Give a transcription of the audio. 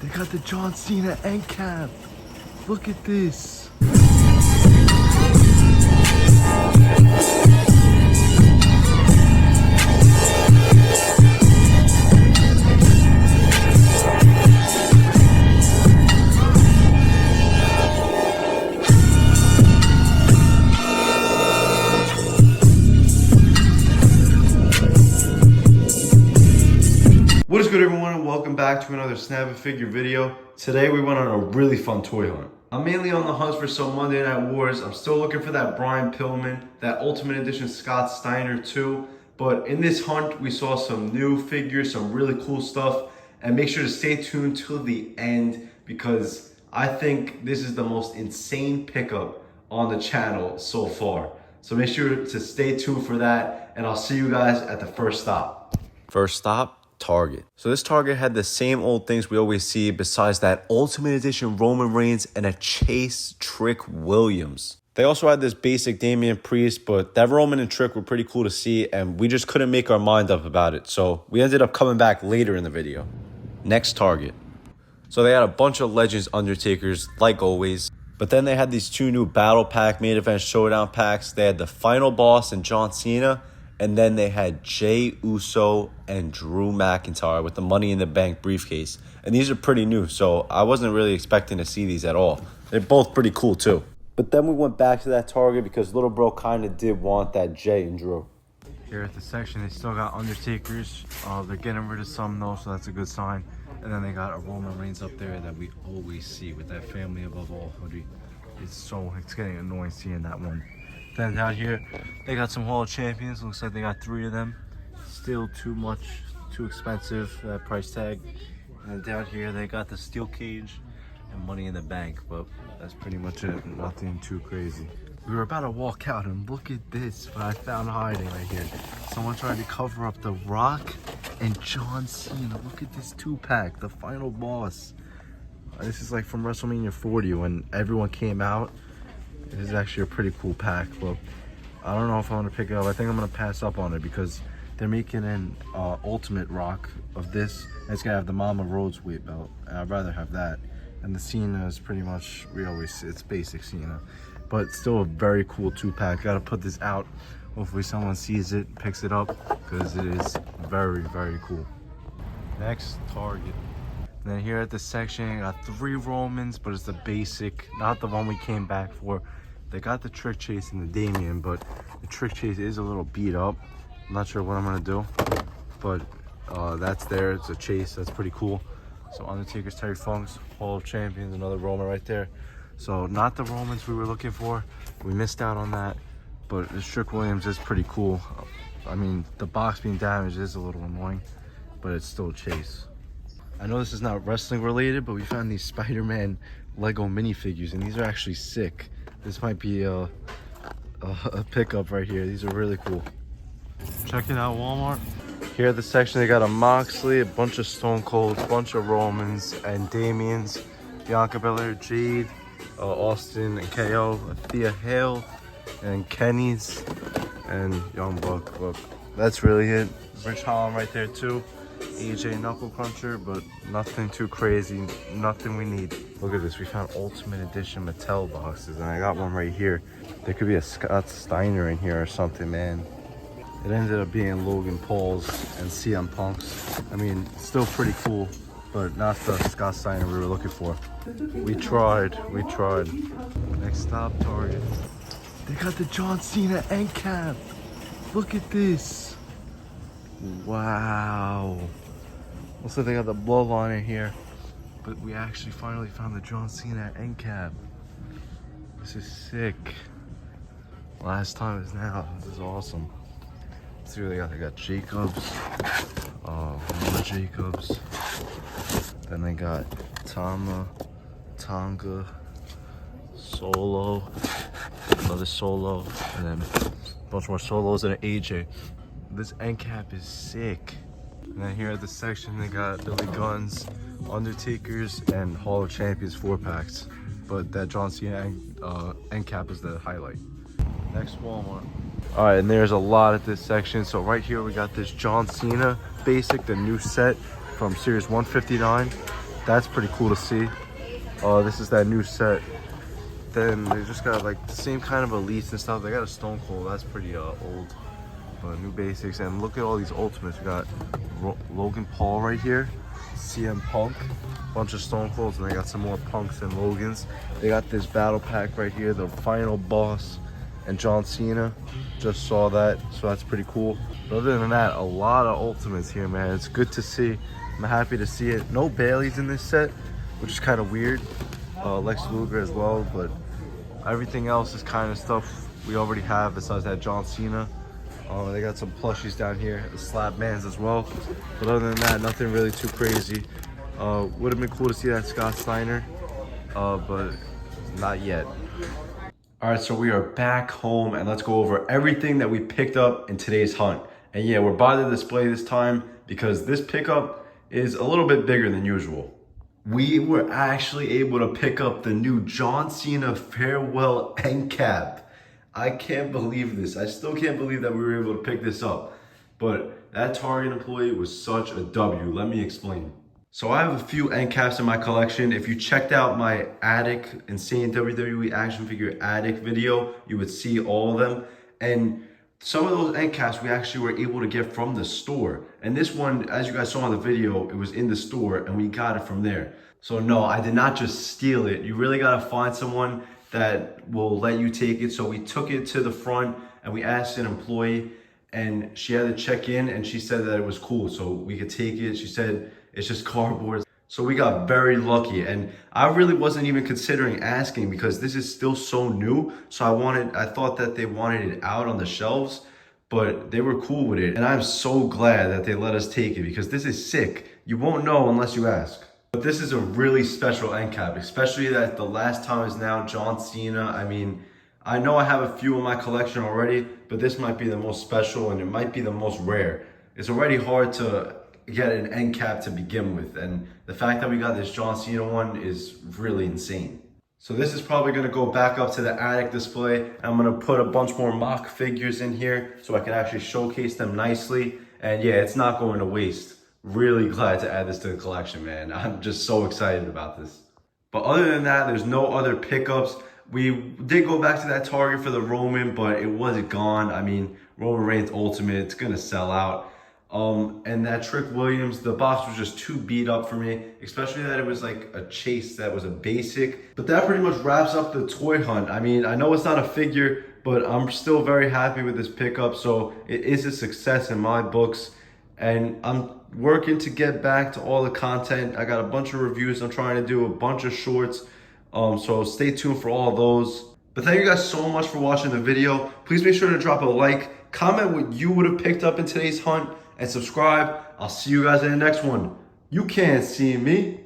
They got the John Cena end cap. Look at this. What is good, everyone, and welcome back to another Snap a Figure video. Today we went on a really fun toy hunt. I'm mainly on the hunt for some Monday Night Wars. I'm still looking for that Brian Pillman, that Ultimate Edition Scott Steiner too. But in this hunt, we saw some new figures, some really cool stuff. And make sure to stay tuned till the end because I think this is the most insane pickup on the channel so far. So make sure to stay tuned for that, and I'll see you guys at the first stop. First stop, Target. So this Target had the same old things we always see besides that Ultimate Edition Roman Reigns and a Chase Trick Williams. They also had this basic Damian Priest, but that Roman and Trick were pretty cool to see, and we just couldn't make our mind up about it. So we ended up coming back later in the video. Next Target. So they had a bunch of Legends Undertakers, like always. But then they had these two new Battle Pack Main Event Showdown packs. They had the Final Boss and John Cena. And then they had Jey Uso and Drew McIntyre with the Money in the Bank briefcase. And these are pretty new, so I wasn't really expecting to see these at all. They're both pretty cool too. But then we went back to that Target because little bro kind of did want that Jey and Drew. Here at the section, they still got Undertakers. They're getting rid of some though, so that's a good sign. And then they got a Roman Reigns up there that we always see with that Family Above All hoodie. It's getting annoying seeing that one. Then down here, they got some Hall of Champions. Looks like they got 3 of them. Still too expensive, that price tag. And down here, they got the Steel Cage and Money in the Bank. But that's pretty much it. Nothing too crazy. We were about to walk out and look at this, what I found hiding right here. Someone tried to cover up The Rock and John Cena. Look at this 2-pack, the Final Boss. This is like from WrestleMania 40 when everyone came out. This is actually a pretty cool pack, but I don't know if I want to pick it up. I think I'm going to pass up on it because they're making an Ultimate Rock of this. And it's going to have the Mama Rhodes weight belt, and I'd rather have that. And the Cena is pretty much, it's basic Cena. But still a very cool 2-pack. Got to put this out. Hopefully someone sees it, picks it up, because it is very, very cool. Next, Target. And then here at this section, I got 3 Romans, but it's the basic, not the one we came back for. They got the Trick Chase and the Damian, but the Trick Chase is a little beat up. I'm not sure what I'm gonna do, but that's there. It's a Chase, that's pretty cool. So Undertaker's Terry Funk's Hall of Champions, another Roman right there. So not the Romans we were looking for. We missed out on that, but the Trick Williams is pretty cool. I mean, the box being damaged is a little annoying, but it's still a Chase. I know this is not wrestling related, but we found these Spider-Man Lego minifigures, and these are actually sick. This might be a pickup right here. These are really cool. Check it out, Walmart. Here at the section, they got a Moxley, a bunch of Stone Colds, a bunch of Romans and Damians, Bianca Belair, Jade, Austin and KO, Thea Hale, and Kenny's, and Young Buck. But that's really it. Rich Holland right there too. AJ Knuckle Cruncher, but nothing too crazy, nothing we need. Look at this, we found Ultimate Edition Mattel boxes, and I got one right here. There could be a Scott Steiner in here or something, man. It ended up being Logan Paul's and CM Punk's. I mean, still pretty cool, but not the Scott Steiner we were looking for. We tried. Next stop, Target. They got the John Cena end cap. Look at this. Wow. Looks like they got the bloodline in here, but we actually finally found the John Cena end cap. This is sick. Last time is now. This is awesome. Let's see what they got. They got Jacobs, more Jacobs. Then they got Tonga, Solo, another Solo, and then a bunch more Solos and an AJ. This end cap is sick. And then here at the section, they got Billy Gunn's, Undertakers, and Hall of Champions 4-packs. But that John Cena end cap is the highlight. Next, Walmart. All right, and there's a lot at this section. So right here, we got this John Cena basic, the new set from Series 159. That's pretty cool to see. This is that new set. Then they just got like the same kind of elites and stuff. They got a Stone Cold. That's pretty old. But new basics. And look at all these ultimates. We got Logan Paul right here. CM Punk. Bunch of Stone Colds. And they got some more Punks and Logans. They got this battle pack right here. The final boss and John Cena. Just saw that. So that's pretty cool. But other than that, a lot of ultimates here, man. It's good to see. I'm happy to see it. No Baileys in this set, which is kind of weird. Lex Luger as well, but everything else is kind of stuff we already have besides that John Cena. They got some plushies down here, the slab mans as well. But other than that, nothing really too crazy. Would have been cool to see that Scott Steiner, but not yet. All right, so we are back home and let's go over everything that we picked up in today's hunt. And yeah, we're by the display this time because this pickup is a little bit bigger than usual. We were actually able to pick up the new John Cena farewell end cap. I can't believe this. I still can't believe that we were able to pick this up. But that Target employee was such a W. Let me explain. So I have a few end caps in my collection. If you checked out my Attic, Insane WWE Action Figure Attic video, you would see all of them. And some of those end caps we actually were able to get from the store. And this one, as you guys saw in the video, it was in the store and we got it from there. So no, I did not just steal it. You really gotta find someone that will let you take it. So we took it to the front and we asked an employee and she had to check in and she said that it was cool. So we could take it. She said, it's just cardboard. So we got very lucky and I really wasn't even considering asking because this is still so new. So I thought that they wanted it out on the shelves, but they were cool with it. And I'm so glad that they let us take it because this is sick. You won't know unless you ask. But this is a really special end cap, especially that the last time is now John Cena. I mean, I know I have a few in my collection already, but this might be the most special and it might be the most rare. It's already hard to get an end cap to begin with, and the fact that we got this John Cena one is really insane. So this is probably gonna go back up to the attic display. I'm gonna put a bunch more mock figures in here so I can actually showcase them nicely. And yeah, it's not going to waste. Really glad to add this to the collection, man. I'm just so excited about this. But other than that, there's no other pickups. We did go back to that Target for the Roman, but it wasn't gone. I mean, Roman Reigns Ultimate, it's gonna sell out. And that Trick Williams, the box was just too beat up for me, especially that it was like a chase that was a basic. But that pretty much wraps up the toy hunt. I mean, I know it's not a figure, but I'm still very happy with this pickup. So it is a success in my books. And I'm working to get back to all the content. I got a bunch of reviews I'm trying to do, a bunch of shorts. So stay tuned for all of those. But thank you guys so much for watching the video. Please make sure to drop a like, comment what you would have picked up in today's hunt, and subscribe. I'll see you guys in the next one. You can't see me.